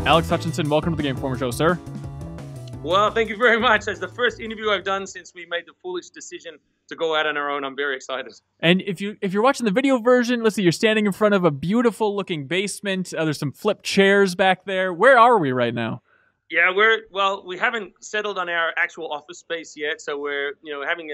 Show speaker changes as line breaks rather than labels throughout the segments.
Alex Hutchinson, welcome to the Game Informer Show, sir.
Well, thank you very much. As the first interview I've done since we made the foolish decision to go out on our own, I'm very excited.
And if you're watching the video version, let's see, you're standing in front of a beautiful looking basement. There's some flipped chairs back there. Where are we right now?
Yeah, we haven't settled on our actual office space yet, so we're having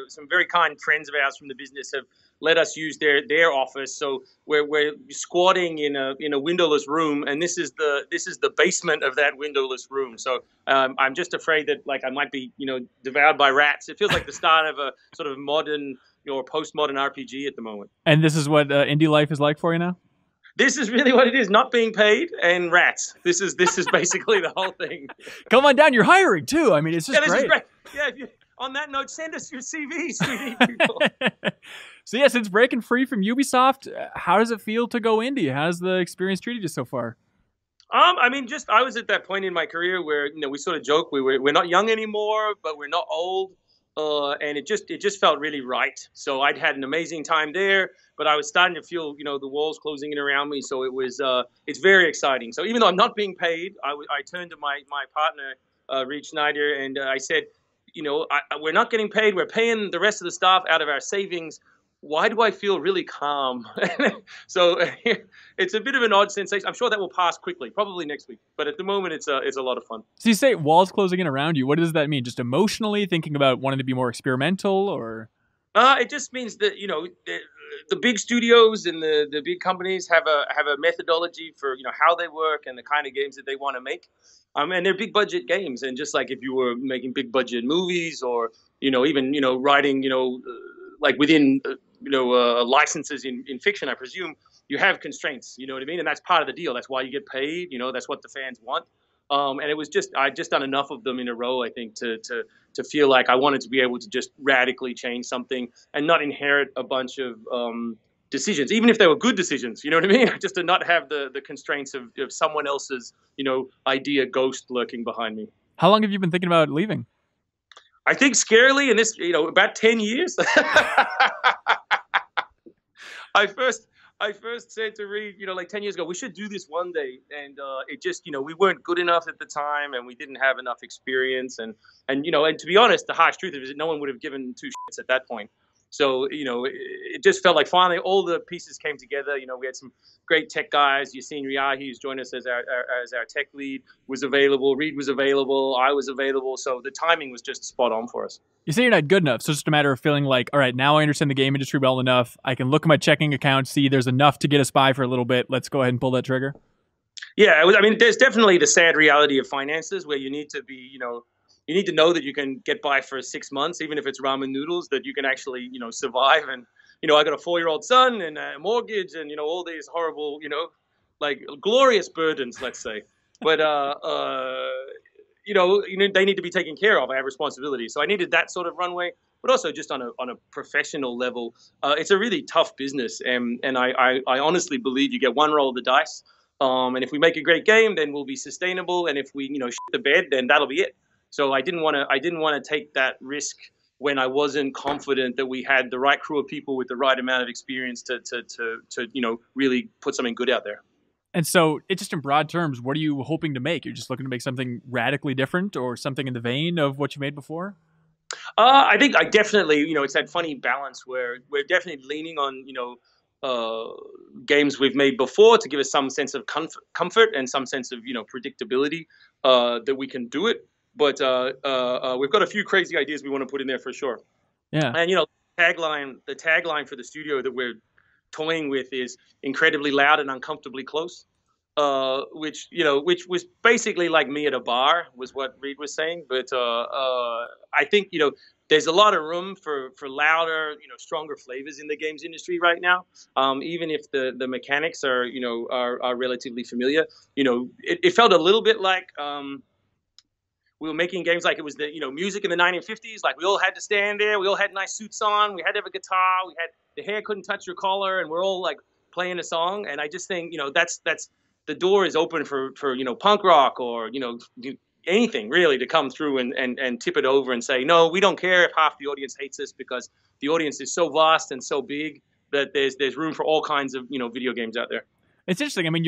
some very kind friends of ours from the business have let us use their office. So we're squatting in a windowless room, and this is the basement of that windowless room. So I'm just afraid that I might be devoured by rats. It feels like the start of a sort of modern or postmodern RPG at the moment.
And this is what indie life is like for you now?
This is really what it is, not being paid and rats. This is basically the whole thing.
Come on down, you're hiring too. I mean, it's just
this
great.
Is great. Yeah, on that note, send us your CVs. We need people.
So yeah, since breaking free from Ubisoft, how does it feel to go indie? How's the experience treated you so far?
I mean, I was at that point in my career where we sort of joke we're not young anymore, but we're not old. And it just felt really right. So I'd had an amazing time there, but I was starting to feel, the walls closing in around me. So it's very exciting. So even though I'm not being paid, I turned to my partner, Reed Schneider, and I said, we're not getting paid. We're paying the rest of the staff out of our savings. Why do I feel really calm? So it's a bit of an odd sensation. I'm sure that will pass quickly, probably next week. But at the moment, it's a lot of fun.
So you say walls closing in around you. What does that mean? Just emotionally thinking about wanting to be more experimental, or?
It just means that the big studios and the big companies have a methodology for how they work and the kind of games that they want to make. And they're big budget games. And just like if you were making big budget movies or even writing like within licenses in fiction, I presume you have constraints, you know what I mean? And that's part of the deal. That's why you get paid, that's what the fans want. And it was I'd just done enough of them in a row, I think, to feel like I wanted to be able to just radically change something and not inherit a bunch of decisions, even if they were good decisions, you know what I mean? Just to not have the constraints of someone else's, idea ghost lurking behind me.
How long have you been thinking about leaving?
I think scarily in this, about 10 years. I first said to Reed, 10 years ago, we should do this one day. And it just, we weren't good enough at the time and we didn't have enough experience. And to be honest, the harsh truth is no one would have given two shits at that point. So, it just felt like finally all the pieces came together. We had some great tech guys. Yassine Riahi, who's joined us as our tech lead, was available. Reed was available. I was available. So the timing was just spot on for us.
You say you're not good enough. So it's just a matter of feeling like, all right, now I understand the game industry well enough. I can look at my checking account, see there's enough to get us by for a little bit. Let's go ahead and pull that trigger.
Yeah, there's definitely the sad reality of finances where you need to be, you need to know that you can get by for 6 months, even if it's ramen noodles, that you can actually, survive. And, I got a 4-year-old son and a mortgage and, all these horrible, glorious burdens, let's say. But, they need to be taken care of. I have responsibilities. So I needed that sort of runway, but also just on a professional level. It's a really tough business. And I honestly believe you get one roll of the dice. And if we make a great game, then we'll be sustainable. And if we, shit the bed, then that'll be it. So I didn't want to take that risk when I wasn't confident that we had the right crew of people with the right amount of experience to really put something good out there.
And so, it's just in broad terms, what are you hoping to make? You're just looking to make something radically different or something in the vein of what you made before?
I think I definitely, it's that funny balance where we're definitely leaning on, games we've made before to give us some sense of comfort and some sense of, predictability that we can do it. But we've got a few crazy ideas we want to put in there for sure.
Yeah.
And the tagline for the studio that we're toying with is incredibly loud and uncomfortably close, which was basically like me at a bar, was what Reed was saying. But I think there's a lot of room for louder, stronger flavors in the games industry right now. Even if the mechanics are relatively familiar, it felt a little bit like. We were making games like it was the music in the 1950s. Like we all had to stand there. We all had nice suits on. We had to have a guitar. We had the hair couldn't touch your collar, and we're all like playing a song. And I just think that's the door is open for punk rock or anything really to come through and tip it over and say no, we don't care if half the audience hates us because the audience is so vast and so big that there's room for all kinds of video games out there.
It's interesting. I mean,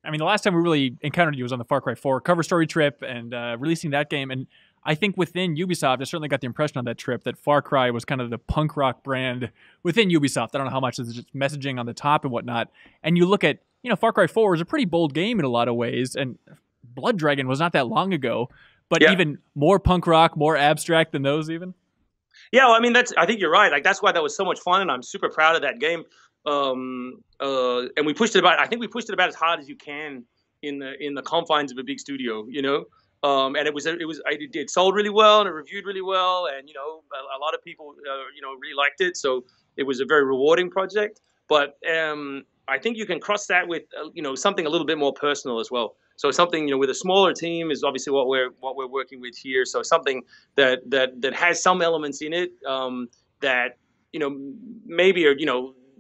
I mean, the last time we really encountered you was on the Far Cry 4 cover story trip and releasing that game. And I think within Ubisoft, I certainly got the impression on that trip that Far Cry was kind of the punk rock brand within Ubisoft. I don't know how much is just messaging on the top and whatnot. And you look at, Far Cry 4 was a pretty bold game in a lot of ways. And Blood Dragon was not that long ago, but even more punk rock, more abstract than those even.
Yeah, well, I mean, I think you're right. Like, that's why that was so much fun, and I'm super proud of that game. And we pushed it about. I think we pushed it about as hard as you can in the confines of a big studio, And it sold really well, and it reviewed really well, and a lot of people really liked it. So it was a very rewarding project. But I think you can cross that with something a little bit more personal as well. So something with a smaller team is obviously what we're working with here. So something that has some elements in it that maybe are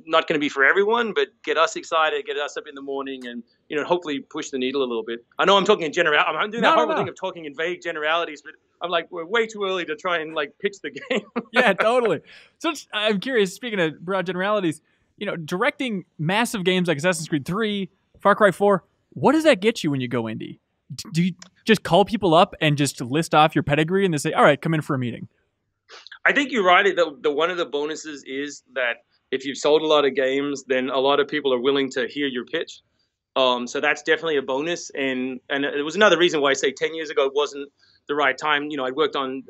not going to be for everyone, but get us excited, get us up in the morning, and hopefully push the needle a little bit. I know I'm talking in general. I'm doing that horrible thing of talking in vague generalities, but I'm like, we're way too early to try and pitch the game.
Yeah, totally. So I'm curious. Speaking of broad generalities, directing massive games like Assassin's Creed 3, Far Cry 4. What does that get you when you go indie? Do you just call people up and just list off your pedigree and they say, all right, come in for a meeting?
I think you're right. The one of the bonuses is that if you've sold a lot of games, then a lot of people are willing to hear your pitch. So that's definitely a bonus. And it was another reason why I say 10 years ago it wasn't the right time. I'd worked on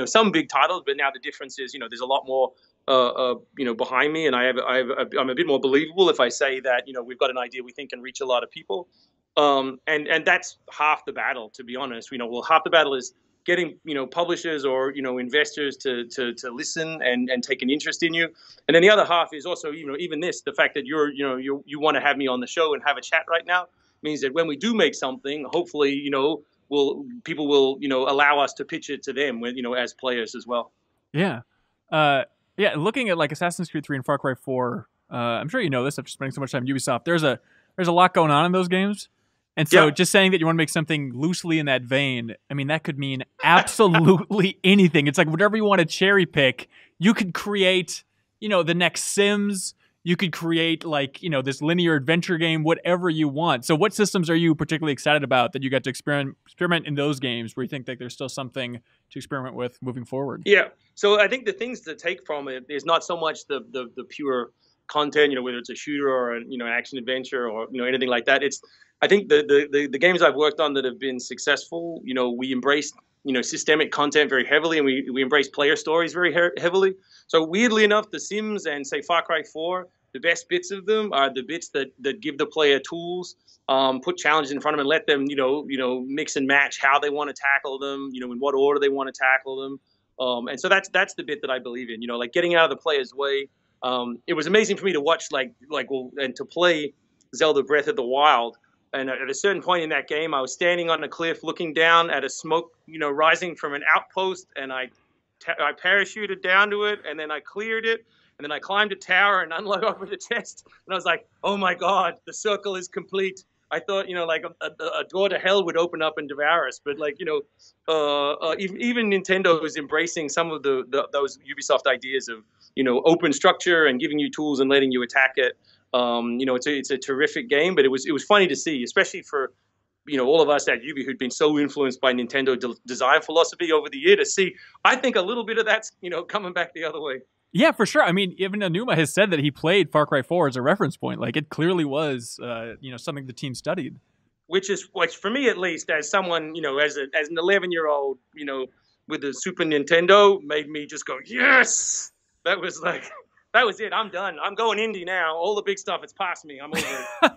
some big titles, but now the difference is there's a lot more behind me, and I'm a bit more believable if I say that we've got an idea we think can reach a lot of people. And that's half the battle, to be honest. Half the battle is getting publishers or investors to listen and take an interest in you, and then the other half is also even the fact that you want to have me on the show and have a chat right now means that when we do make something, hopefully people will allow us to pitch it to them as players as well.
Yeah. Yeah, looking at Assassin's Creed 3 and Far Cry 4, I'm sure you know this after spending so much time in Ubisoft. There's a lot going on in those games. And so just saying that you want to make something loosely in that vein, I mean, that could mean absolutely anything. It's like whatever you want to cherry pick, you could create, the next Sims. You could create this linear adventure game, whatever you want. So what systems are you particularly excited about that you got to experiment in those games where you think that there's still something to experiment with moving forward?
Yeah. So I think the things to take from it is not so much the pure content, whether it's a shooter or an action adventure or anything like that. I think the games I've worked on that have been successful, we embraced systemic content very heavily, and we embrace player stories very heavily. So weirdly enough, The Sims and say Far Cry 4, the best bits of them are the bits that give the player tools, put challenges in front of them, and let them mix and match how they want to tackle them, in what order they want to tackle them. And so that's the bit that I believe in, getting out of the player's way. It was amazing for me to watch and to play Zelda Breath of the Wild. And at a certain point in that game, I was standing on a cliff looking down at a smoke, rising from an outpost, and I parachuted down to it, and then I cleared it, and then I climbed a tower and unlocked open the chest, and I was like, oh my God, the circle is complete. I thought, a door to hell would open up and devour us, but even Nintendo is embracing some of those Ubisoft ideas of, open structure and giving you tools and letting you attack it. It's a terrific game, but it was funny to see, especially for all of us at Ubi who'd been so influenced by Nintendo design philosophy over the year to see. I think a little bit of that's coming back the other way.
Yeah, for sure. I mean, even Anuma has said that he played Far Cry 4 as a reference point. It clearly was something the team studied. Which
for me at least, as someone as an 11-year-old with the Super Nintendo, made me just go yes. That was that was it. I'm done. I'm going indie now. All the big stuff, it's past me. I'm over it.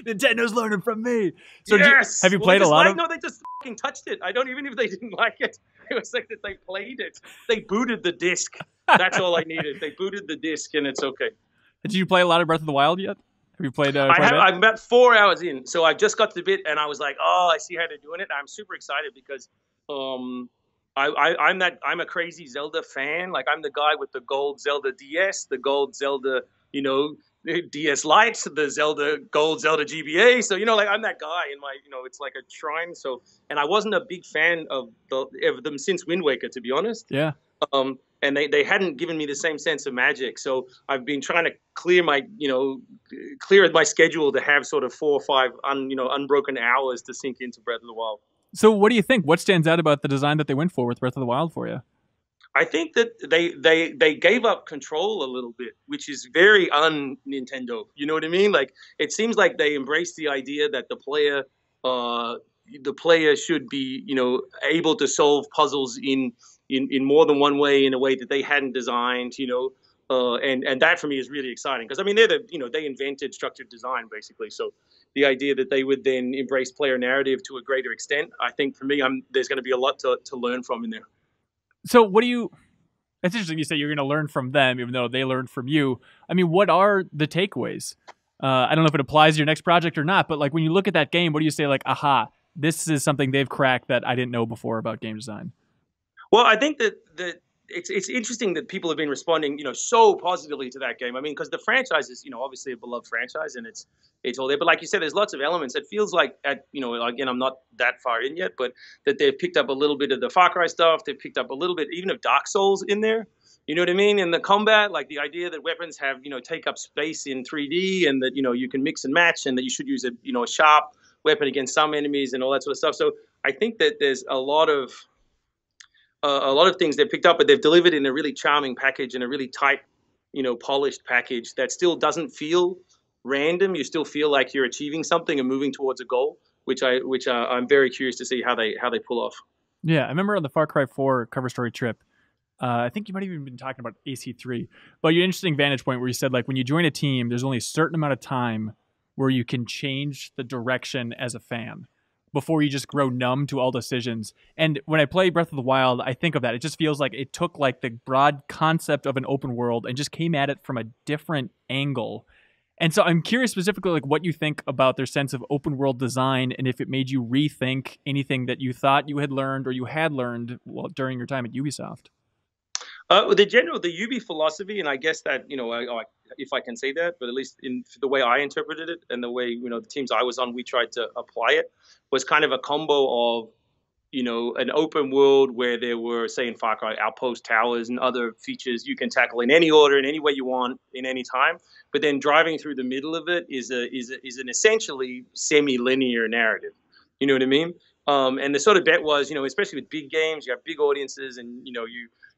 Nintendo's learning from me.
So yes.
Have you played a lot of?
No, they just fucking touched it. I don't even if they didn't like it. It was like that they played it. They booted the disc. That's all I needed. They booted the disc, and it's okay.
Did you play a lot of Breath of the Wild yet? Have you played?
I'm about 4 hours in, so I just got to the bit, and I was like, "Oh, I see how they're doing it." I'm super excited because I'm a crazy Zelda fan. I'm the guy with the gold Zelda DS, the gold Zelda, DS Lite, the gold Zelda GBA. So, I'm that guy in my, it's like a shrine. So, and I wasn't a big fan of them since Wind Waker, to be honest.
Yeah.
and they hadn't given me the same sense of magic. So I've been trying to clear my schedule to have sort of 4 or 5 unbroken hours to sink into Breath of the Wild.
So what do you think? What stands out about the design that they went for with Breath of the Wild for you?
I think that they gave up control a little bit, which is very un-Nintendo. You know what I mean? Like, it seems like they embraced the idea that the player should be, able to solve puzzles in more than one way, in a way that they hadn't designed. And that for me is really exciting, because I mean they invented structured design basically. So the idea that they would then embrace player narrative to a greater extent, I think for me, there's going to be a lot to learn from in there.
So it's interesting you say you're going to learn from them, even though they learned from you. I mean, what are the takeaways? I don't know if it applies to your next project or not, but like when you look at that game, what do you say like, aha, this is something they've cracked that I didn't know before about game design?
Well, I think that it's interesting that people have been responding, so positively to that game. I mean, because the franchise is, obviously a beloved franchise, and it's all there. But like you said, there's lots of elements. It feels like, again, I'm not that far in yet, but that they've picked up a little bit of the Far Cry stuff. They've picked up a little bit even of Dark Souls in there. You know what I mean? In the combat, like the idea that weapons have, take up space in 3D, and that, you can mix and match, and that you should use a sharp weapon against some enemies and all that sort of stuff. So I think that there's a lot of things they've picked up, but they've delivered in a really charming package, and a really tight, polished package that still doesn't feel random. You still feel like you're achieving something and moving towards a goal, which I'm very curious to see how they pull off.
Yeah, I remember on the Far Cry 4 cover story trip, I think you might have even been talking about AC3, but your interesting vantage point where you said like when you join a team, there's only a certain amount of time where you can change the direction as a fan before you just grow numb to all decisions. And when I play Breath of the Wild, I think of that. It just feels like it took like the broad concept of an open world and just came at it from a different angle. And so I'm curious specifically like what you think about their sense of open world design, and if it made you rethink anything that you thought you had learned or you had learned during your time at Ubisoft.
The Ubi philosophy, and I guess that, if I can say that, but at least in the way I interpreted it and the way, the teams I was on, we tried to apply it, was kind of a combo of, an open world where there were, say in Far Cry, outpost towers and other features you can tackle in any order, in any way you want, in any time. But then driving through the middle of it is an essentially semi-linear narrative. You know what I mean? And the sort of bet was, especially with big games, you have big audiences, and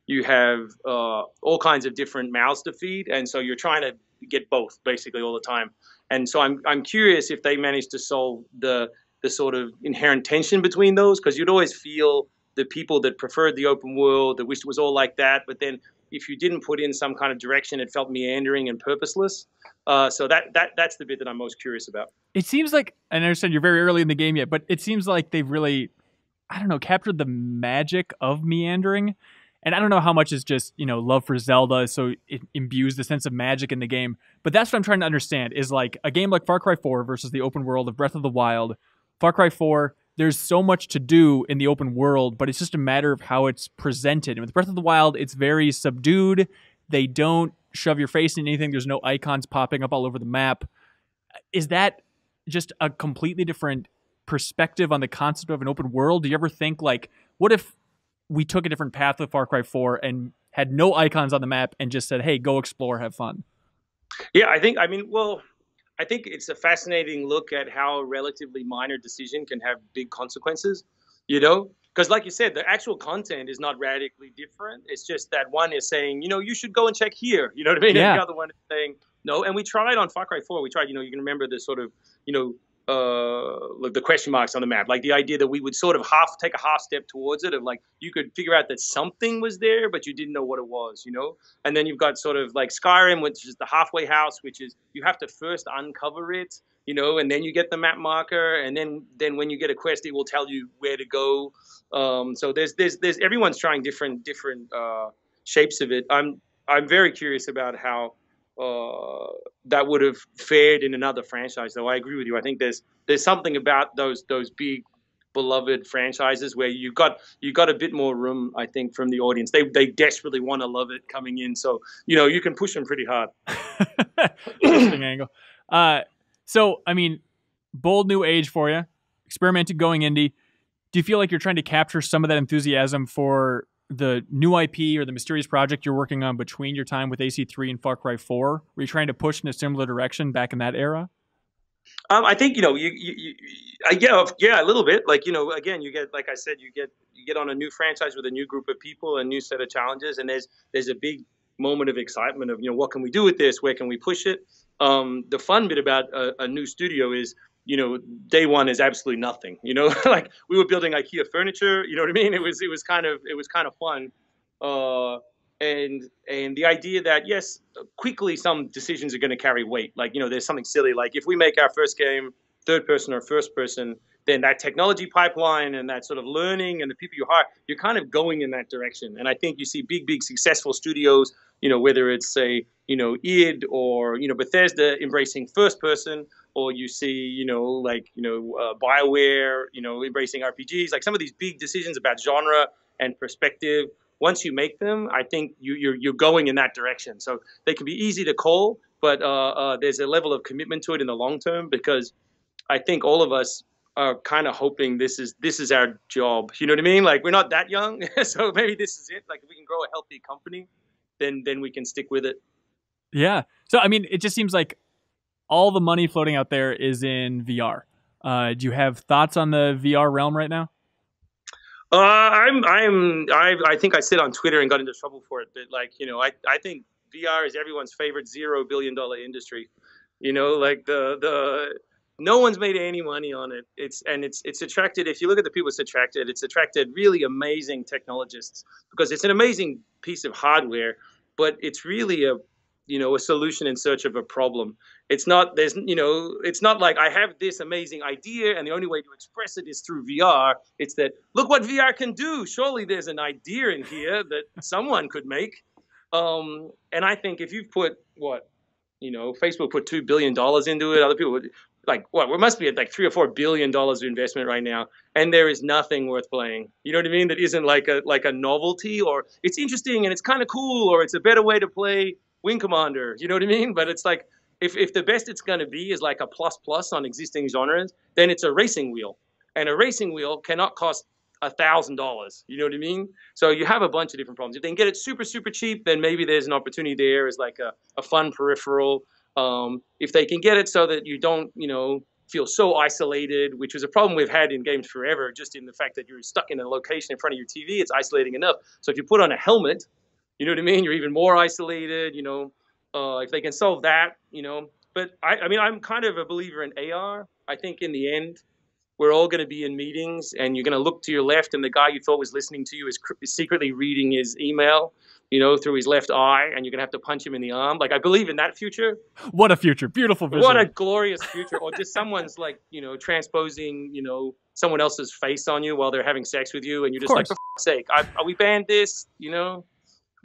you have all kinds of different mouths to feed, and so you're trying to get both basically all the time. And so I'm curious if they managed to solve the sort of inherent tension between those, because you'd always feel the people that preferred the open world, that wished it was all like that, but then if you didn't put in some kind of direction, it felt meandering and purposeless. So that's the bit that I'm most curious about.
It seems like, I understand you're very early in the game yet, but it seems like they've really, I don't know, captured the magic of meandering. And I don't know how much is just, love for Zelda, so it imbues the sense of magic in the game. But that's what I'm trying to understand, is like a game like Far Cry 4 versus the open world of Breath of the Wild. Far Cry 4, there's so much to do in the open world, but it's just a matter of how it's presented. And with Breath of the Wild, it's very subdued. They don't shove your face in anything. There's no icons popping up all over the map. Is that just a completely different perspective on the concept of an open world? Do you ever think, like, what if we took a different path with Far Cry 4 and had no icons on the map and just said, hey, go explore, have fun?
Yeah, I think it's a fascinating look at how a relatively minor decision can have big consequences, because like you said, the actual content is not radically different. It's just that one is saying, you should go and check here, you know what I mean?
Yeah.
And the other one is saying no. And we tried on Far Cry 4, you can remember the sort of, the question marks on the map, like the idea that we would sort of take a half step towards it, of like you could figure out that something was there but you didn't know what it was, and then you've got sort of like Skyrim, which is the halfway house, which is you have to first uncover it, and then you get the map marker, and then when you get a quest it will tell you where to go. So there's everyone's trying different shapes of it. I'm very curious about how that would have fared in another franchise, though. I agree with you. I think there's something about those big beloved franchises where you got a bit more room, I think, from the audience. They desperately want to love it coming in, so you can push them pretty hard.
Interesting angle. So I mean, bold new age for you, experimenting, going indie. Do you feel like you're trying to capture some of that enthusiasm for the new IP or the mysterious project you're working on between your time with AC3 and Far Cry 4? Were you trying to push in a similar direction back in that era?
I think yeah, a little bit. Like again, you get like I said, you get on a new franchise with a new group of people, a new set of challenges, and there's a big moment of excitement of what can we do with this? Where can we push it? The fun bit about a new studio is day one is absolutely nothing. Like we were building IKEA furniture. You know what I mean? It was kind of fun. And the idea that yes, quickly some decisions are going to carry weight. Like there's something silly like if we make our first game third person or first person, then that technology pipeline and that sort of learning and the people you hire, you're kind of going in that direction. And I think you see big successful studios, whether it's say id or Bethesda embracing first person, or you see BioWare embracing RPGs. Like some of these big decisions about genre and perspective, once you make them, I think you're going in that direction. So they can be easy to call, but there's a level of commitment to it in the long term, because I think all of us are kind of hoping this is our job. You know what I mean? Like we're not that young, so maybe this is it. Like if we can grow a healthy company, then we can stick with it.
Yeah. So I mean, it just seems like all the money floating out there is in VR. Do you have thoughts on the VR realm right now?
I think I said on Twitter and got into trouble for it, but I think VR is everyone's favorite $0 billion industry. Like the no one's made any money on it. It's attracted, if you look at the people it's attracted really amazing technologists, because it's an amazing piece of hardware, but it's really a solution in search of a problem. It's not like I have this amazing idea and the only way to express it is through VR. It's that look what VR can do. Surely there's an idea in here that someone could make. And I think if you've put Facebook put $2 billion into it, other people would we must be at like $3 or $4 billion of investment right now, and there is nothing worth playing. You know what I mean? That isn't like a novelty, or it's interesting and it's kind of cool, or it's a better way to play Wing Commander. You know what I mean? But it's like if the best it's going to be is like a plus on existing genres, then it's a racing wheel, and a racing wheel cannot cost $1,000. You know what I mean? So you have a bunch of different problems. If they can get it super cheap, then maybe there's an opportunity there as like a fun peripheral. If they can get it so that you don't, feel so isolated, which is a problem we've had in games forever, just in the fact that you're stuck in a location in front of your TV, it's isolating enough. So if you put on a helmet, you know what I mean? You're even more isolated, if they can solve that, But I mean, I'm kind of a believer in AR. I think in the end, we're all going to be in meetings and you're going to look to your left and the guy you thought was listening to you is secretly reading his email, through his left eye, and you're going to have to punch him in the arm. Like, I believe in that future.
What a future. Beautiful vision.
What a glorious future. Or just someone's transposing, someone else's face on you while they're having sex with you. And you're just like, for f***'s sake, are we banned this?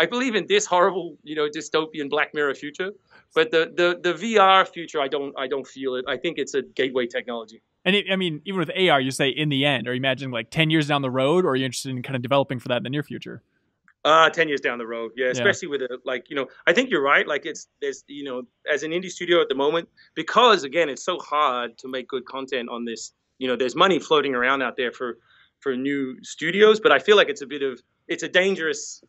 I believe in this horrible, dystopian Black Mirror future. But the VR future, I don't feel it. I think it's a gateway technology.
And even with AR, you say in the end, are you imagining like 10 years down the road, or are you interested in kind of developing for that in the near future?
10 years down the road. Yeah. Especially with I think you're right. Like there's, as an indie studio at the moment, because again, it's so hard to make good content on this, there's money floating around out there for new studios, but I feel like it's a dangerous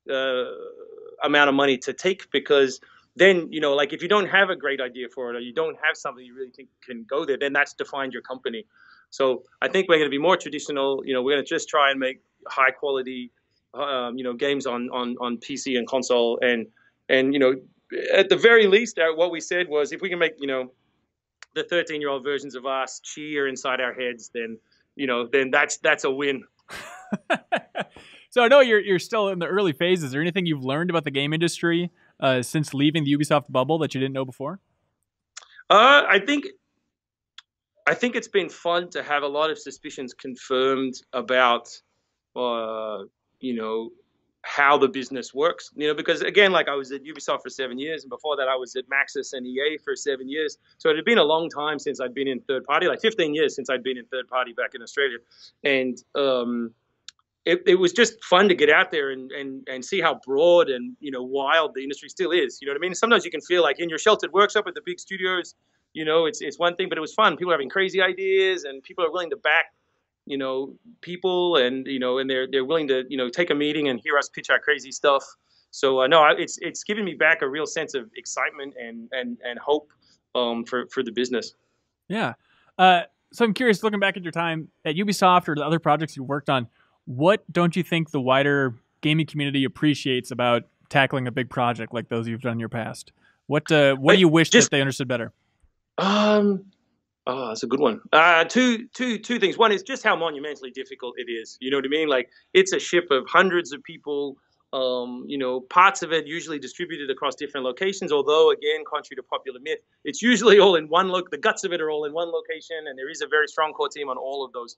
amount of money to take, because then, if you don't have a great idea for it, or you don't have something you really think can go there, then that's defined your company. So I think we're going to be more traditional. We're going to just try and make high quality, games on PC and console. And at the very least, what we said was if we can make, the 13-year-old versions of us cheer inside our heads, then that's a win.
So I know you're still in the early phases. Is there anything you've learned about the game industry since leaving the Ubisoft bubble that you didn't know before?
I think it's been fun to have a lot of suspicions confirmed about, how the business works. Because again, like I was at Ubisoft for 7 years, and before that I was at Maxis and EA for 7 years. So it had been a long time since I'd been in third party, like 15 years since I'd been in third party back in Australia, and it was just fun to get out there and see how broad and wild the industry still is. You know what I mean? Sometimes you can feel like in your sheltered workshop at the big studios, it's one thing, but it was fun. People are having crazy ideas, and people are willing to back people, and and they're willing to take a meeting and hear us pitch our crazy stuff. So no, it's given me back a real sense of excitement and hope for the business.
Yeah. So I'm curious, looking back at your time at Ubisoft or the other projects you worked on, what don't you think the wider gaming community appreciates about tackling a big project like those you've done in your past? What do you wish that they understood better?
Oh, that's a good one. Two things. One is just how monumentally difficult it is. You know what I mean? Like, it's a ship of hundreds of people. Parts of it usually distributed across different locations. Although, again, contrary to popular myth, it's usually all in one look. The guts of it are all in one location, and there is a very strong core team on all of those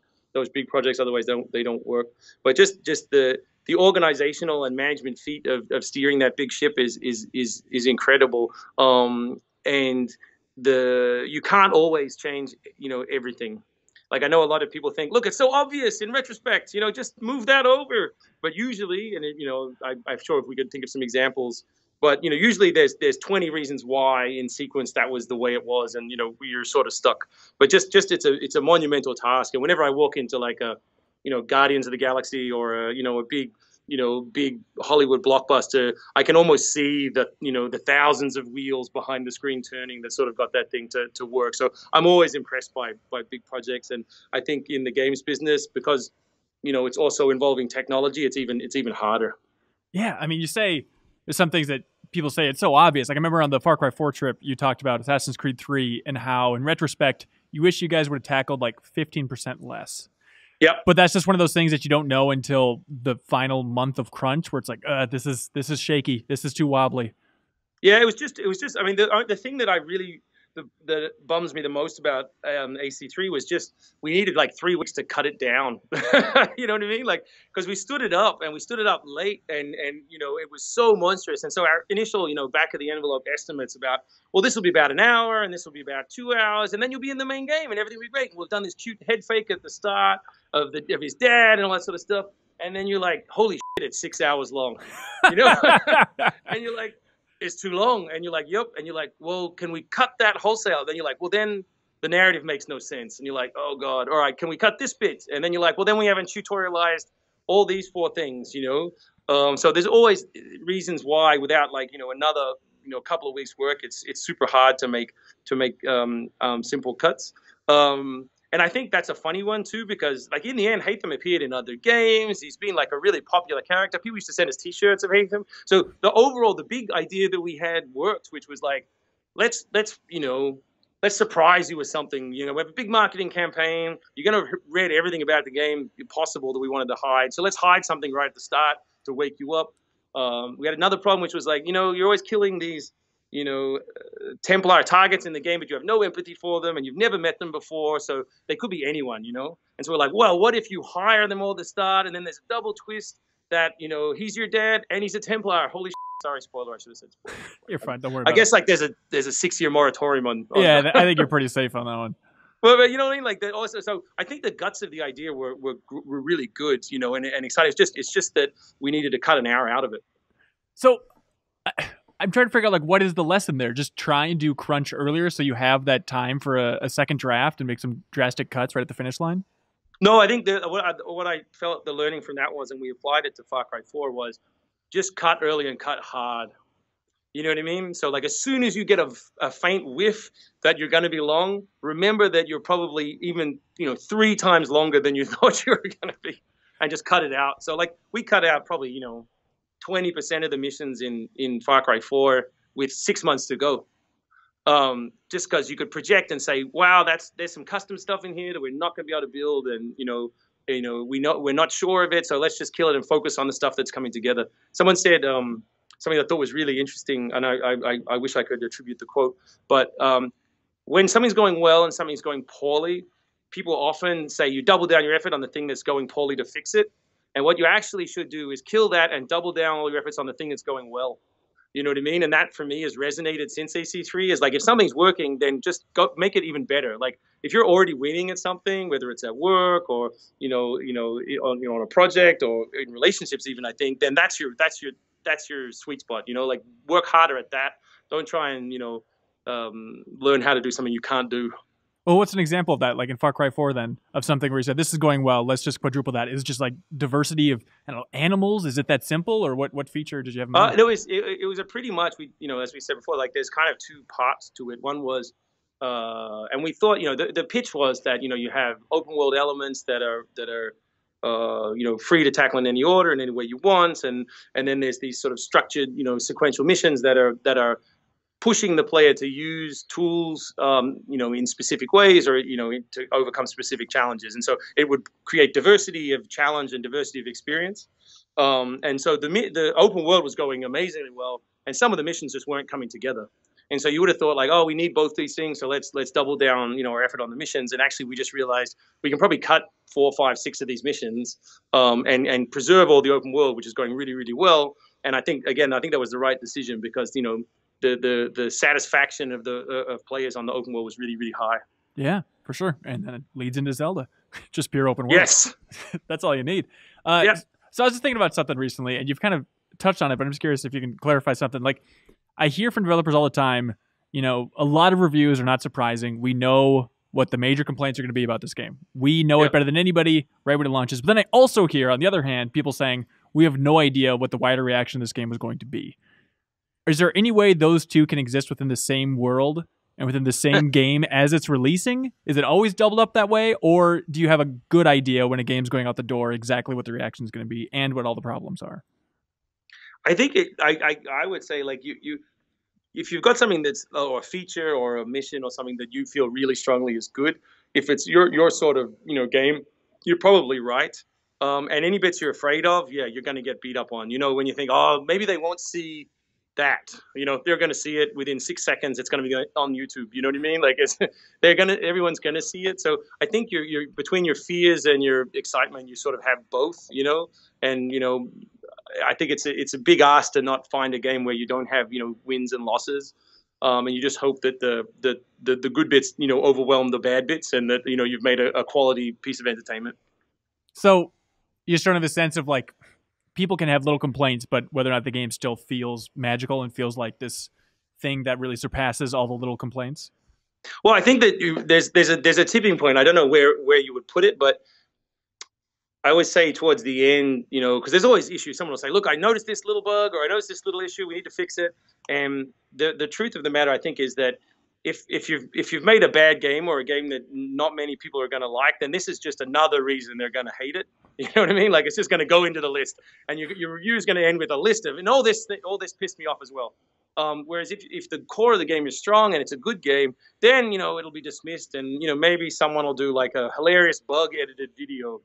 big projects. Otherwise, they don't work. But just the organizational and management feat of steering that big ship is incredible. And you can't always change everything. Like, I know a lot of people think, look, it's so obvious in retrospect, just move that over. But usually, and I'm sure if we could think of some examples, but usually there's 20 reasons why in sequence that was the way it was, and we're sort of stuck. But just it's a monumental task. And whenever I walk into like a Guardians of the Galaxy or a big Hollywood blockbuster, I can almost see the thousands of wheels behind the screen turning that sort of got that thing to work. So I'm always impressed by big projects, and I think in the games business, because it's also involving technology, it's even harder.
Yeah, I mean, you say there's some things that people say it's so obvious. Like, I remember on the Far Cry 4 trip, you talked about Assassin's Creed 3 and how, in retrospect, you wish you guys would have tackled like 15% less.
Yeah,
but that's just one of those things that you don't know until the final month of crunch, where it's like, this is shaky, this is too wobbly.
Yeah, it was just. I mean, the thing that that bums me the most about AC3 was just we needed like 3 weeks to cut it down. You know what I mean? Like, because we stood it up late, and it was so monstrous. And so our initial back of the envelope estimates about, well, this will be about an hour, and this will be about 2 hours, and then you'll be in the main game, and everything will be great. And we've done this cute head fake at the start of his dad and all that sort of stuff, and then you're like, holy shit, it's 6 hours long, and you're like, it's too long. And you're like, yep. And you're like, well, can we cut that wholesale? Then you're like, well, then the narrative makes no sense. And you're like, oh God, all right, can we cut this bit? And then you're like, well, then we haven't tutorialized all these 4 things, So there's always reasons why, without like, another, couple of weeks work, it's super hard to make simple cuts. And I think that's a funny one too, because like in the end, Hatham appeared in other games. He's been like a really popular character. People used to send us T-shirts of Hatham. So the big idea that we had worked, which was like, let's surprise you with something. We have a big marketing campaign. You're gonna read everything about the game possible that we wanted to hide. So let's hide something right at the start to wake you up. We had another problem, which was like, you're always killing these Templar targets in the game, but you have no empathy for them and you've never met them before, so they could be anyone, And so we're like, well, what if you hire them all at the start, and then there's a double twist that he's your dad and he's a Templar. Holy shit. Sorry, spoiler. I should have said spoiler.
You're fine. Don't worry about it.
I guess like there's a 6-year moratorium on
yeah, I think you're pretty safe on that one.
Well, but you know what I mean? Like that also. So I think the guts of the idea were really good, and exciting. It's just that we needed to cut an hour out of it.
So I'm trying to figure out, like, what is the lesson there? Just try and do crunch earlier so you have that time for a second draft and make some drastic cuts right at the finish line?
No, I think what I felt the learning from that was, and we applied it to Far Cry 4, was just cut early and cut hard. You know what I mean? So like as soon as you get a faint whiff that you're going to be long, remember that you're probably even 3 times longer than you thought you were going to be, and just cut it out. So like we cut out probably 20% of the missions in Far Cry 4 with 6 months to go. Just because you could project and say, wow, there's some custom stuff in here that we're not going to be able to build, and we're not sure of it, so let's just kill it and focus on the stuff that's coming together. Someone said something I thought was really interesting, and I wish I could attribute the quote, but when something's going well and something's going poorly, people often say you double down your effort on the thing that's going poorly to fix it. And what you actually should do is kill that and double down all your efforts on the thing that's going well. You know what I mean? And that for me has resonated since AC3, is like, if something's working, then just go make it even better. Like if you're already winning at something, whether it's at work or on a project or in relationships even, I think, then that's your sweet spot. Like work harder at that. Don't try and learn how to do something you can't do.
Well, what's an example of that? Like in Far Cry 4, then, of something where you said, this is going well, let's just quadruple that. Is it just like diversity of, I don't know, animals? Is it that simple? Or what feature did you have in mind?
No, it was a pretty much, as we said before, like there's kind of two parts to it. One was, and we thought, the pitch was that, you have open world elements that are free to tackle in any order and any way you want. And then there's these sort of structured, sequential missions that are pushing the player to use tools, in specific ways, or to overcome specific challenges. And so it would create diversity of challenge and diversity of experience. And so the open world was going amazingly well, and some of the missions just weren't coming together. And so you would have thought like, oh, we need both these things, so let's double down, our effort on the missions. And actually, we just realized we can probably cut 4, 5, 6 of these missions, and preserve all the open world, which is going really, really well. And I think that was the right decision, because the satisfaction of of players on the open world was really, really high.
Yeah, for sure. And then it leads into Zelda. Just pure open world.
Yes.
That's all you need.
Yeah.
So I was just thinking about something recently, and you've kind of touched on it, but I'm just curious if you can clarify something. Like, I hear from developers all the time, a lot of reviews are not surprising. We know what the major complaints are going to be about this game. We know it better than anybody right when it launches. But then I also hear, on the other hand, people saying, we have no idea what the wider reaction to this game is going to be. Is there any way those two can exist within the same world and within the same game as it's releasing? Is it always doubled up that way? Or do you have a good idea when a game's going out the door exactly what the reaction is going to be and what all the problems are?
I think I would say, like, you if you've got something that's a feature or a mission or something that you feel really strongly is good, if it's your sort of game, you're probably right. And any bits you're afraid of, you're going to get beat up on. When you think, oh, maybe they won't see that, they're going to see it within 6 seconds. It's going to be on YouTube. You know what I mean? Like, everyone's going to see it. So I think you're between your fears and your excitement, you sort of have both. And I think it's a big ask to not find a game where you don't have wins and losses, and you just hope that the good bits overwhelm the bad bits, and that you've made a quality piece of entertainment.
So you just don't have a sense of, like, people can have little complaints, but whether or not the game still feels magical and feels like this thing that really surpasses all the little complaints.
Well, I think that there's a tipping point. I don't know where you would put it, but I always say towards the end, because there's always issues. Someone will say, look, I noticed this little bug, or I noticed this little issue, we need to fix it. And the truth of the matter, I think, is that if you've made a bad game, or a game that not many people are going to like, then this is just another reason they're going to hate it. You know what I mean? Like, it's just going to go into the list, and your review is going to end with a list of, and all this pissed me off as well. Whereas if the core of the game is strong and it's a good game, then it'll be dismissed, and maybe someone will do like a hilarious bug edited video.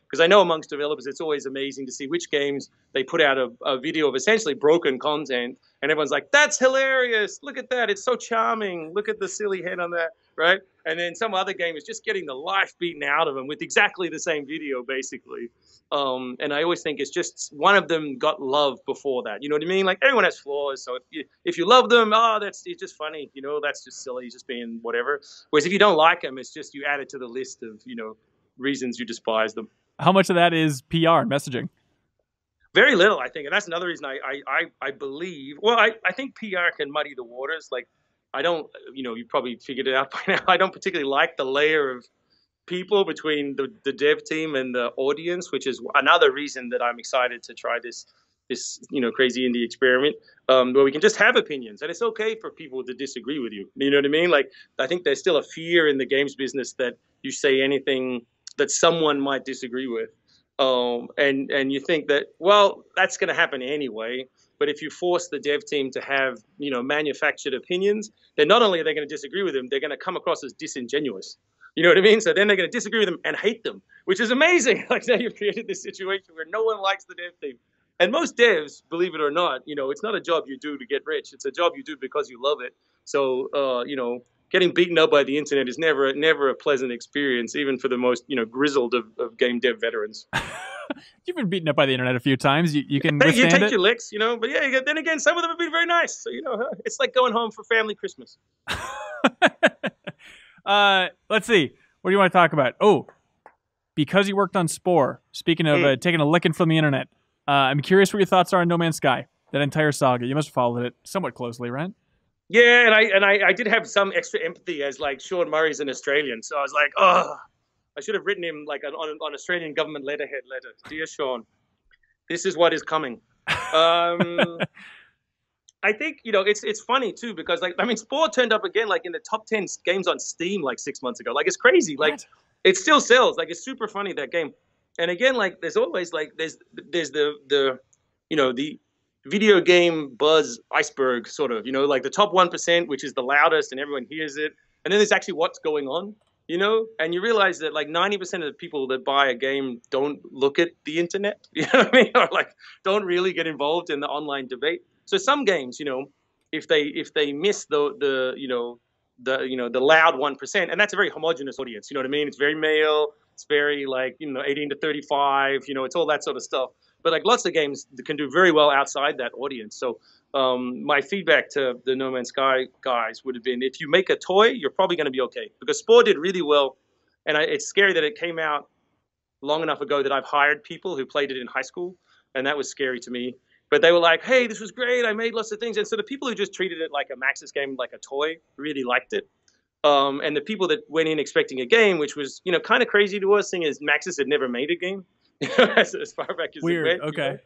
Because I know amongst developers, it's always amazing to see which games they put out a video of essentially broken content, and everyone's like, that's hilarious, look at that, it's so charming, look at the silly head on that, right? And then some other game is just getting the life beaten out of them with exactly the same video, basically. And I always think it's just one of them got love before that. You know what I mean? Like, everyone has flaws, so if you love them, it's just funny, that's just silly, just being whatever. Whereas if you don't like them, it's just you add it to the list of reasons you despise them.
How much of that is PR and messaging?
Very little, I think. And that's another reason I believe, well, I think PR can muddy the waters. Like, I don't, you probably figured it out by now, I don't particularly like the layer of people between the dev team and the audience, which is another reason that I'm excited to try this crazy indie experiment, where we can just have opinions, and it's okay for people to disagree with you. You know what I mean? Like, I think there's still a fear in the games business that you say anything that someone might disagree with. And you think that, well, that's going to happen anyway. But if you force the dev team to have, manufactured opinions, then not only are they going to disagree with them, they're going to come across as disingenuous. You know what I mean? So then they're going to disagree with them and hate them, which is amazing. Like, now you've created this situation where no one likes the dev team. And most devs, believe it or not, it's not a job you do to get rich. It's a job you do because you love it. So, getting beaten up by the internet is never a pleasant experience, even for the most, grizzled of game dev veterans.
You've been beaten up by the internet a few times. You can withstand
you take
it.
your licks, but yeah, then again, some of them have been very nice. So, it's like going home for family Christmas.
Let's see. What do you want to talk about? Oh, because you worked on Spore, speaking of taking a licking from the internet, I'm curious what your thoughts are on No Man's Sky, that entire saga. You must have followed it somewhat closely, right?
Yeah, and I did have some extra empathy as like Sean Murray's an Australian, so I was like, oh, I should have written him like on Australian government letterhead letter, dear Sean, this is what is coming. Um, I think it's funny too because like I mean, Spore turned up again like in the top 10 games on Steam like 6 months ago. Like it's crazy. Like
What?
it still sells. Like it's super funny that game. And again, like there's always like there's the video game buzz iceberg sort of like the top 1%, which is the loudest and everyone hears it, and then there's actually what's going on. And you realize that like 90% of the people that buy a game don't look at the internet, you know what I mean, or like don't really get involved in the online debate. So some games, if they miss the loud 1%, and that's a very homogenous audience, you know what I mean? It's very male, it's very like 18 to 35, it's all that sort of stuff. But like lots of games can do very well outside that audience. So my feedback to the No Man's Sky guys would have been, if you make a toy, you're probably going to be okay, because Spore did really well, and it's scary that it came out long enough ago that I've hired people who played it in high school, and that was scary to me. But they were like, "Hey, this was great. I made lots of things." And so the people who just treated it like a Maxis game, like a toy, really liked it. And the people that went in expecting a game, which was kind of crazy to us, seeing as Maxis had never made a game as far back as
Weird.
it went.
Okay.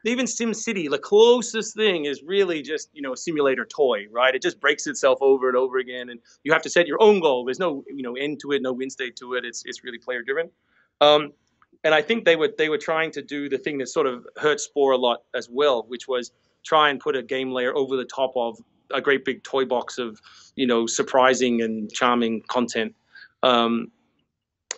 Even SimCity, the closest thing is really just a simulator toy, right? It just breaks itself over and over again, and you have to set your own goal. There's no end to it, no win state to it. It's really player driven. Um, and I think they were trying to do the thing that sort of hurt Spore a lot as well, which was try and put a game layer over the top of a great big toy box of surprising and charming content. And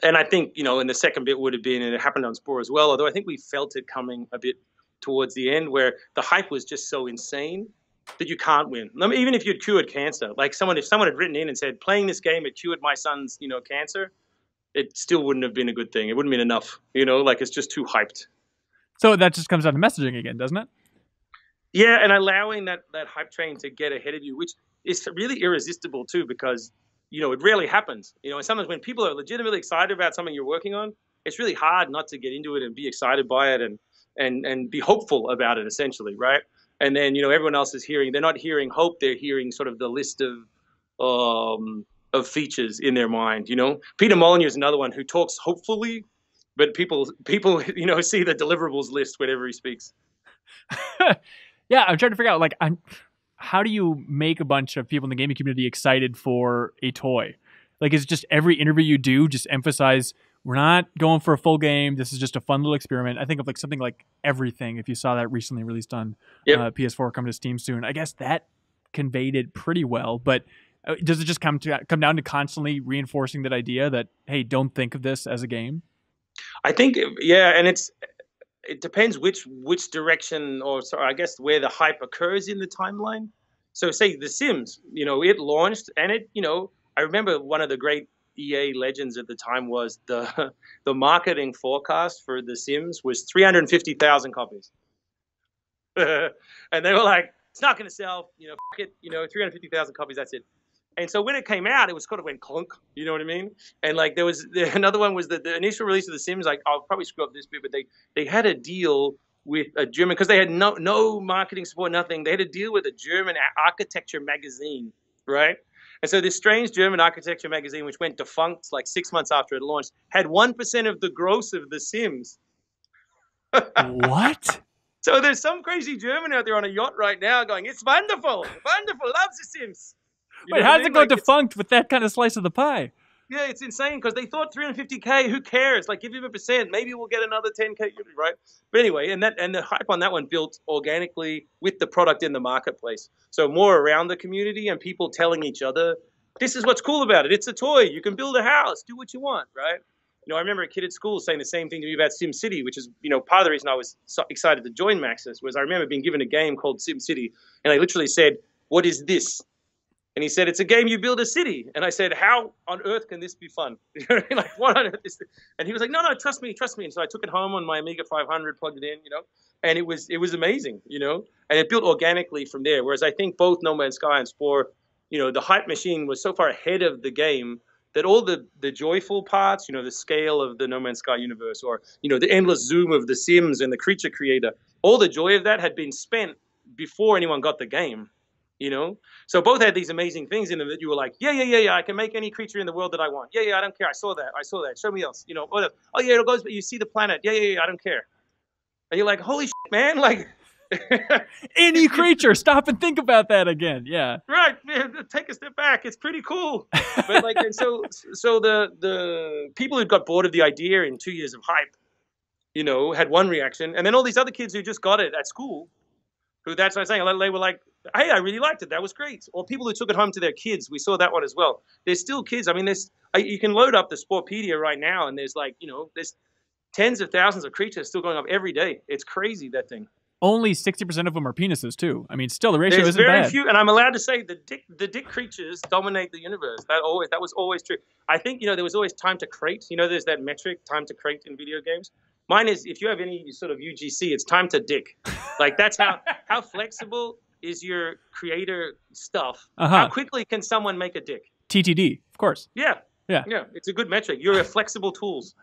I think in the second bit would have been, and it happened on Spore as well, although I think we felt it coming a bit towards the end, where the hype was just so insane that you can't win. I mean, even if you'd cured cancer, like if someone had written in and said, playing this game, it cured my son's cancer, it still wouldn't have been a good thing. It wouldn't have been enough, like it's just too hyped.
So that just comes down to messaging again, doesn't it?
Yeah, and allowing that hype train to get ahead of you, which is really irresistible too, because it rarely happens. And sometimes when people are legitimately excited about something you're working on, it's really hard not to get into it and be excited by it and be hopeful about it, essentially, right? And then everyone else is they're not hearing hope, they're hearing sort of the list of features in their mind. Peter Molyneux is another one who talks hopefully, but people see the deliverables list whenever he speaks.
Yeah, I'm trying to figure out how do you make a bunch of people in the gaming community excited for a toy? Like, is it just every interview you do just emphasize we're not going for a full game, this is just a fun little experiment? I think of like something like Everything, if you saw that recently released on PS4, coming to Steam soon. I guess that conveyed it pretty well, but does it just come down to constantly reinforcing that idea that, hey, don't think of this as a game?
I think, yeah, and it depends which direction, or sorry, I guess where the hype occurs in the timeline. So say The Sims, it launched, and I remember one of the great EA legends at the time was the marketing forecast for The Sims was 350,000 copies. And they were like, it's not going to sell, fuck it, 350,000 copies, that's it. And so when it came out, it was kind of went clunk, you know what I mean? And like another one was the initial release of The Sims. Like, I'll probably screw up this bit, but they had a deal with a German, because they had no marketing support, nothing. They had a deal with a German architecture magazine, right? And so this strange German architecture magazine, which went defunct like 6 months after it launched, had 1% of the gross of The Sims.
What?
So there's some crazy German out there on a yacht right now going, it's wonderful, wonderful, loves The Sims.
Wait, how does it go defunct with that kind of slice of the pie?
Yeah, it's insane, because they thought 350K, who cares? Like, give him 1%, maybe we'll get another 10K, right? But anyway, and the hype on that one built organically with the product in the marketplace. So more around the community and people telling each other, this is what's cool about it. It's a toy. You can build a house, do what you want, right? I remember a kid at school saying the same thing to me about SimCity, which is, part of the reason I was so excited to join Maxis was I remember being given a game called SimCity, and I literally said, what is this? And he said, it's a game you build a city. And I said, how on earth can this be fun? Like, what on earth is this? And he was like, no, trust me. And so I took it home on my Amiga 500, plugged it in, and it was amazing, and it built organically from there. Whereas I think both No Man's Sky and Spore, the hype machine was so far ahead of the game that all the joyful parts, the scale of the No Man's Sky universe, or, the endless zoom of The Sims and the creature creator, all the joy of that had been spent before anyone got the game. you know. So both had these amazing things in them that you were like, yeah, I can make any creature in the world that I want. Yeah, I don't care. I saw that. Show me else, you know. Oh yeah, it goes, but you see the planet. Yeah, I don't care. And you're like, holy shit, man, like.
Any creature, stop and think about that again. Yeah,
right, man, take a step back. It's pretty cool. But like, and so the people who got bored of the idea in 2 years of hype, you know, had one reaction, and then all these other kids who just got it at school, who, that's what I'm saying, they were like, hey, I really liked it, that was great. Or people who took it home to their kids, we saw that one as well. There's still kids. I mean, you can load up the Sporepedia right now, and there's like, you know, there's tens of thousands of creatures still going up every day. It's crazy, that thing.
Only 60% of them are penises too. I mean, still the ratio
There's
isn't
very
bad.
few, and I'm allowed to say the dick creatures dominate the universe. That was always true. I think, you know, there was always time to crate. You know, there's that metric, time to crate in video games. Mine is, if you have any sort of UGC, it's time to dick. Like, that's how flexible is your creator stuff. How quickly can someone make a dick?
TTD, of course.
Yeah. It's a good metric. You're a flexible tools.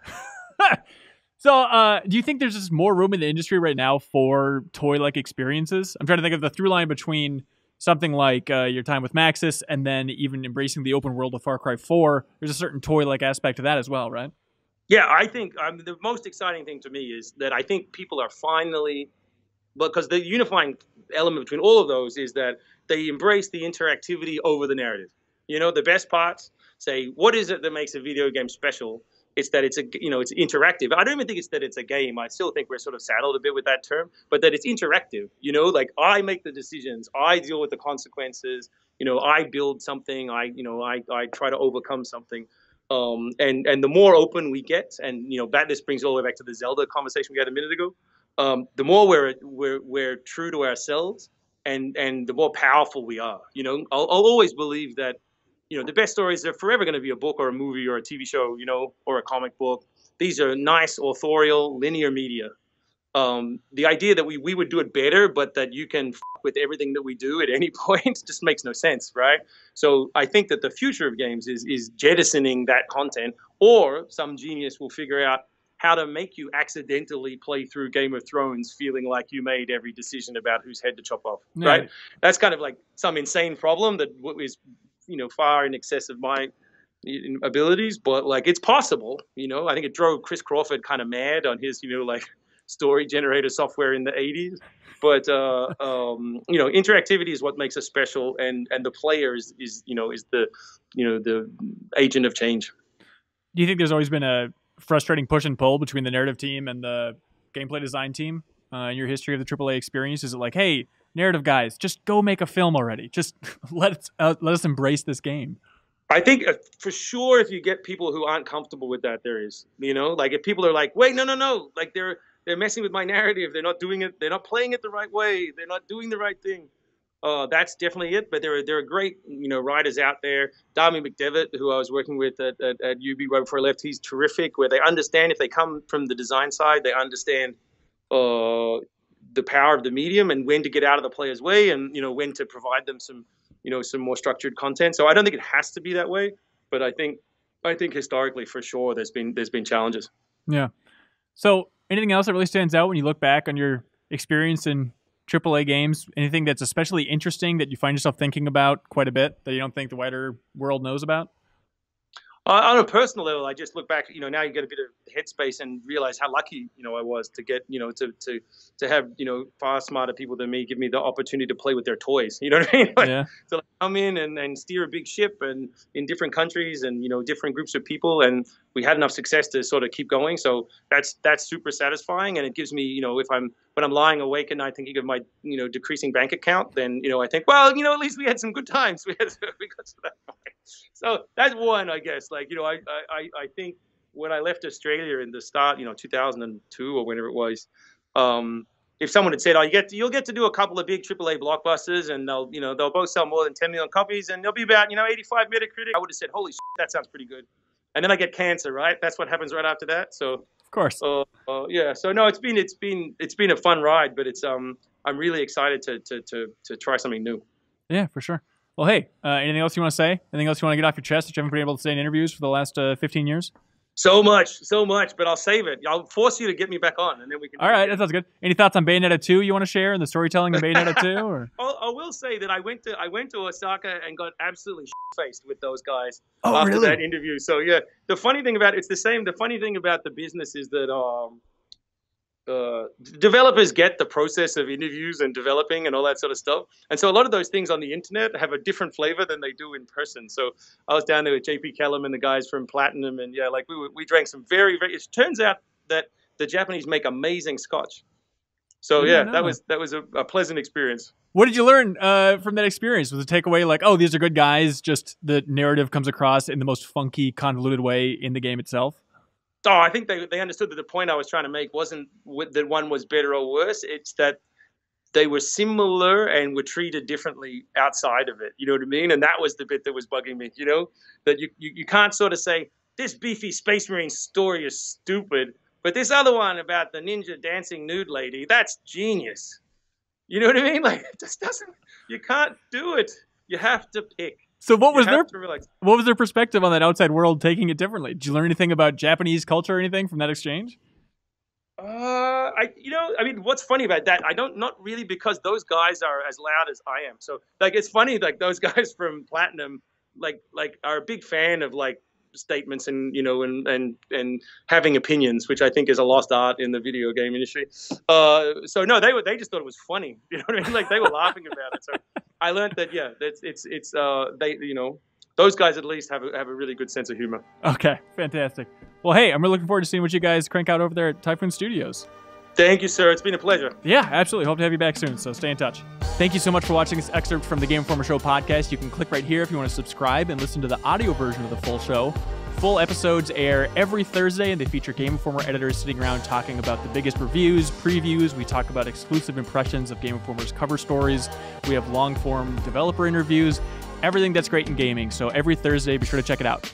So, do you think there's just more room in the industry right now for toy-like experiences? I'm trying to think of the through line between something like your time with Maxis and then even embracing the open world of Far Cry 4. There's a certain toy-like aspect to that as well, right?
Yeah, I think the most exciting thing to me is that I think people are finally, because the unifying element between all of those is that they embrace the interactivity over the narrative. You know, the best parts say, what is it that makes a video game special? It's that it's it's interactive. I don't even think it's that it's a game. I still think we're sort of saddled a bit with that term, but that it's interactive. You know, like, I make the decisions, I deal with the consequences. You know, I build something. I try to overcome something. And the more open we get, and you know, this brings all the way back to the Zelda conversation we had a minute ago. The more we're true to ourselves, and the more powerful we are. You know, I'll always believe that. You know, the best stories are forever going to be a book or a movie or a TV show, you know, or a comic book. These are nice, authorial, linear media. The idea that we would do it better, but that you can with everything that we do at any point just makes no sense, right? So I think that the future of games is jettisoning that content, or some genius will figure out how to make you accidentally play through Game of Thrones feeling like you made every decision about whose head to chop off, right? That's kind of like some insane problem that is, you know, far in excess of my abilities, but like, it's possible. You know, I think it drove Chris Crawford kind of mad on his, you know, like, story generator software in the 80s. But you know, interactivity is what makes us special, and the player is the agent of change.
Do you think there's always been a frustrating push and pull between the narrative team and the gameplay design team in your history of the AAA experience? Is it like, hey, narrative guys, just go make a film already. Just let us embrace this game.
I think for sure, if you get people who aren't comfortable with that, there is, you know, like, if people are like, wait, no, like, they're messing with my narrative. They're not doing it. They're not playing it the right way. They're not doing the right thing. That's definitely it. But there are great, you know, writers out there. Darby McDevitt, who I was working with at UB right before I left, he's terrific. Where they understand, if they come from the design side, they understand the power of the medium and when to get out of the player's way, and, you know, when to provide them some more structured content. So I don't think it has to be that way, but I think historically, for sure, there's been challenges.
Yeah. So anything else that really stands out when you look back on your experience in AAA games? Anything that's especially interesting that you find yourself thinking about quite a bit that you don't think the wider world knows about?
On a personal level, I just look back, you know, now you get a bit of headspace and realize how lucky, you know, I was to get, you know, to have, you know, far smarter people than me give me the opportunity to play with their toys. You know what I mean? Like,
yeah.
So like, come in and steer a big ship and in different countries and, you know, different groups of people. And we had enough success to sort of keep going. So that's super satisfying. And it gives me, you know, when I'm lying awake at night thinking of my, you know, decreasing bank account, then, you know, I think, well, you know, at least we had some good times. We got to that point. So that's one, I guess. Like, you know, I think when I left Australia in the start, you know, 2002 or whenever it was, if someone had said, "Oh, you'll get to do a couple of big AAA blockbusters, and they'll both sell more than 10 million copies, and they'll be about 85 Metacritic," I would have said, "Holy shit, that sounds pretty good." And then I get cancer, right? That's what happens right after that. So
of course,
yeah. So no, it's been a fun ride, but it's I'm really excited to try something new.
Yeah, for sure. Well, hey, anything else you want to say? Anything else you want to get off your chest that you haven't been able to say in interviews for the last 15 years?
So much, but I'll save it. I'll force you to get me back on, and then we can.
All right, that sounds good. Any thoughts on Bayonetta 2 you want to share, and the storytelling of Bayonetta 2? Or?
I will say that I went to Osaka and got absolutely faced with those guys
Oh,
after
really?
that interview. So yeah, the funny thing about it's the same. The funny thing about the business is that developers get the process of interviews and developing and all that sort of stuff. And so a lot of those things on the internet have a different flavor than they do in person. So I was down there with JP Kellum and the guys from Platinum, and yeah, like we drank some very, very, it turns out that the Japanese make amazing scotch. So yeah, that was a pleasant experience.
What did you learn from that experience? Was the takeaway like, oh, these are good guys, just the narrative comes across in the most funky, convoluted way in the game itself?
Oh, I think they understood that the point I was trying to make wasn't that one was better or worse. It's that they were similar and were treated differently outside of it. You know what I mean? And that was the bit that was bugging me, you know? That you can't sort of say, this beefy Space Marine story is stupid, but this other one about the ninja dancing nude lady, that's genius. You know what I mean? Like, it just doesn't, you can't do it. You have to pick.
So what was their perspective on that outside world taking it differently? Did you learn anything about Japanese culture or anything from that exchange?
What's funny about that? Not really, because those guys are as loud as I am. So like, it's funny, like those guys from Platinum, like are a big fan of like statements and, you know, and having opinions, which I think is a lost art in the video game industry. So no, they just thought it was funny. You know what I mean? Like they were laughing about it. So I learned that, yeah, they, you know, those guys at least have a really good sense of humor.
Okay, fantastic. Well, hey, I'm really looking forward to seeing what you guys crank out over there at Typhoon Studios.
Thank you, sir. It's been a pleasure.
Yeah, absolutely. Hope to have you back soon, so stay in touch. Thank you so much for watching this excerpt from the Game Informer Show podcast. You can click right here if you want to subscribe and listen to the audio version of the full show. Full episodes air every Thursday, and they feature Game Informer editors sitting around talking about the biggest reviews, previews. We talk about exclusive impressions of Game Informer's cover stories. We have long-form developer interviews, everything that's great in gaming. So every Thursday, be sure to check it out.